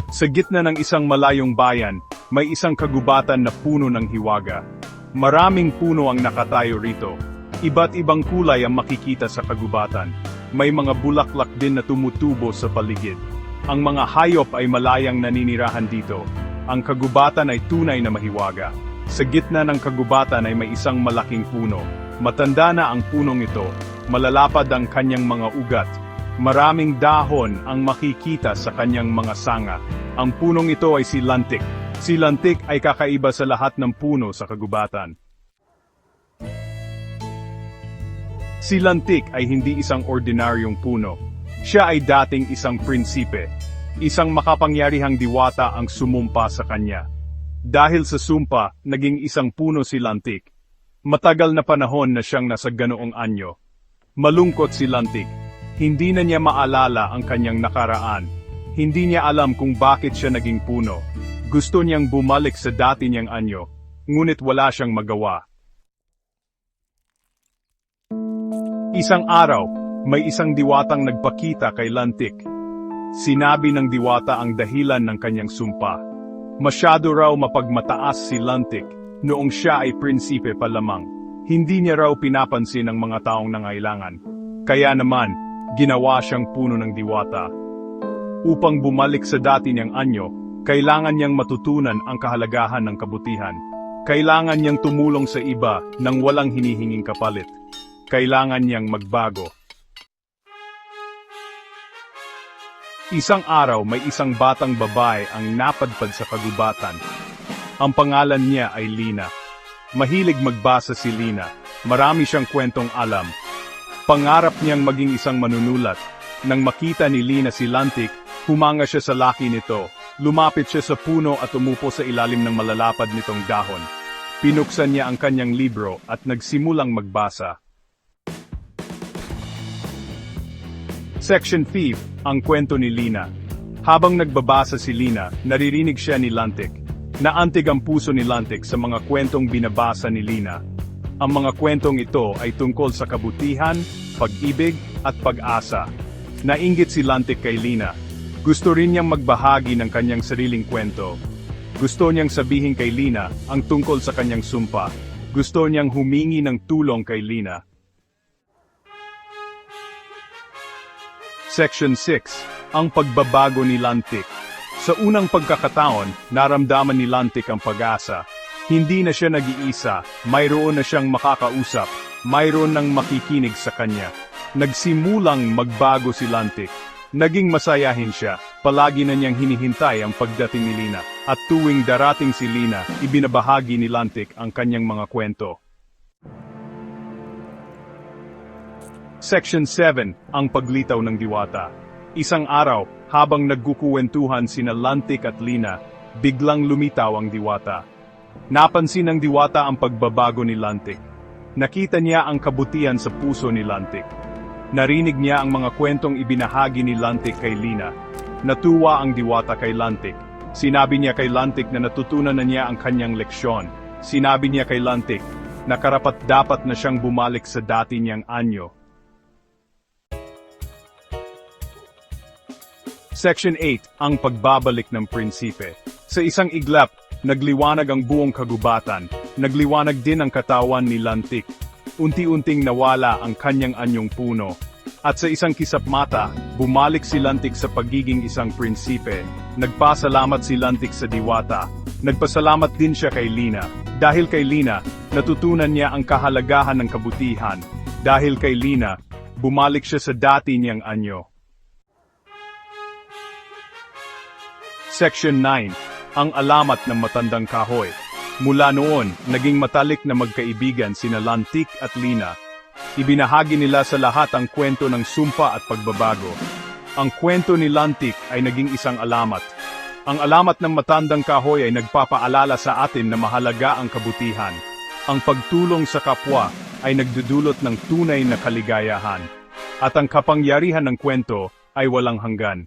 Sa gitna ng isang malayong bayan, may isang kagubatan na puno ng hiwaga. Maraming puno ang nakatayo rito. Iba't ibang kulay ang makikita sa kagubatan. May mga bulaklak din na tumutubo sa paligid. Ang mga hayop ay malayang naninirahan dito. Ang kagubatan ay tunay na mahiwaga. Sa gitna ng kagubatan ay may isang malaking puno. Matanda na ang punong ito. Malalapad ang kanyang mga ugat. Maraming dahon ang makikita sa kanyang mga sanga. Ang punong ito ay si Lantik. Si Lantik ay kakaiba sa lahat ng puno sa kagubatan. Si Lantik ay hindi isang ordinaryong puno. Siya ay dating isang prinsipe. Isang makapangyarihang diwata ang sumumpa sa kanya. Dahil sa sumpa, naging isang puno si Lantik. Matagal na panahon na siyang nasa ganoong anyo. Malungkot si Lantik. Hindi na niya maalala ang kanyang nakaraan. Hindi niya alam kung bakit siya naging puno. Gusto niyang bumalik sa dati niyang anyo, ngunit wala siyang magawa. Isang araw, may isang diwatang nagpakita kay Lantik. Sinabi ng diwata ang dahilan ng kanyang sumpa. Masyado raw mapagmataas si Lantik noong siya ay prinsipe pa lamang. Hindi niya raw pinapansin ang mga taong nangailangan. Kaya naman, ginawa siyang puno ng diwata. Upang bumalik sa dati niyang anyo, kailangan niyang matutunan ang kahalagahan ng kabutihan. Kailangan niyang tumulong sa iba nang walang hinihinging kapalit. Kailangan niyang magbago. Isang araw may isang batang babae ang napadpad sa kagubatan. Ang pangalan niya ay Lina. Mahilig magbasa si Lina. Marami siyang kwentong alam. Pangarap niyang maging isang manunulat. Nang makita ni Lina si Lantik, humanga siya sa laki nito. Lumapit siya sa puno at umupo sa ilalim ng malalapad nitong dahon. Pinuksan niya ang kanyang libro at nagsimulang magbasa. Section 5, ang kwento ni Lina. Habang nagbabasa si Lina, naririnig siya ni Lantik. Naantig ang puso ni Lantik sa mga kwentong binabasa ni Lina. Ang mga kwentong ito ay tungkol sa kabutihan, pag-ibig, at pag-asa. Nainggit si Lantik kay Lina. Gusto rin niyang magbahagi ng kanyang sariling kwento. Gusto niyang sabihin kay Lina ang tungkol sa kanyang sumpa. Gusto niyang humingi ng tulong kay Lina. Section 6, ang pagbabago ni Lantik. Sa unang pagkakataon, naramdaman ni Lantik ang pag-asa. Hindi na siya nag-iisa, mayroon na siyang makakausap, mayroon nang makikinig sa kanya. Nagsimulang magbago si Lantik. Naging masayahin siya, palagi na niyang hinihintay ang pagdating ni Lina. At tuwing darating si Lina, ibinabahagi ni Lantik ang kanyang mga kwento. Section 7, ang paglitaw ng diwata. Isang araw, habang nagkukuwentuhan sina Lantik at Lina, biglang lumitaw ang diwata. Napansin ng diwata ang pagbabago ni Lantik. Nakita niya ang kabutihan sa puso ni Lantik. Narinig niya ang mga kwentong ibinahagi ni Lantik kay Lina. Natuwa ang diwata kay Lantik. Sinabi niya kay Lantik na natutunan na niya ang kanyang leksyon. Sinabi niya kay Lantik na karapat-dapat na siyang bumalik sa dati niyang anyo. Section 8, ang pagbabalik ng prinsipe. Sa isang iglap, nagliwanag ang buong kagubatan. Nagliwanag din ang katawan ni Lantik. Unti-unting nawala ang kanyang anyong puno. At sa isang kisap mata, bumalik si Lantik sa pagiging isang prinsipe. Nagpasalamat si Lantik sa diwata. Nagpasalamat din siya kay Lina. Dahil kay Lina, natutunan niya ang kahalagahan ng kabutihan. Dahil kay Lina, bumalik siya sa dati niyang anyo. Section 9, ang alamat ng matandang kahoy. Mula noon, naging matalik na magkaibigan sina Lantik at Lina. Ibinahagi nila sa lahat ang kwento ng sumpa at pagbabago. Ang kwento ni Lantik ay naging isang alamat. Ang alamat ng matandang kahoy ay nagpapaalala sa atin na mahalaga ang kabutihan. Ang pagtulong sa kapwa ay nagdudulot ng tunay na kaligayahan. At ang kapangyarihan ng kwento ay walang hanggan.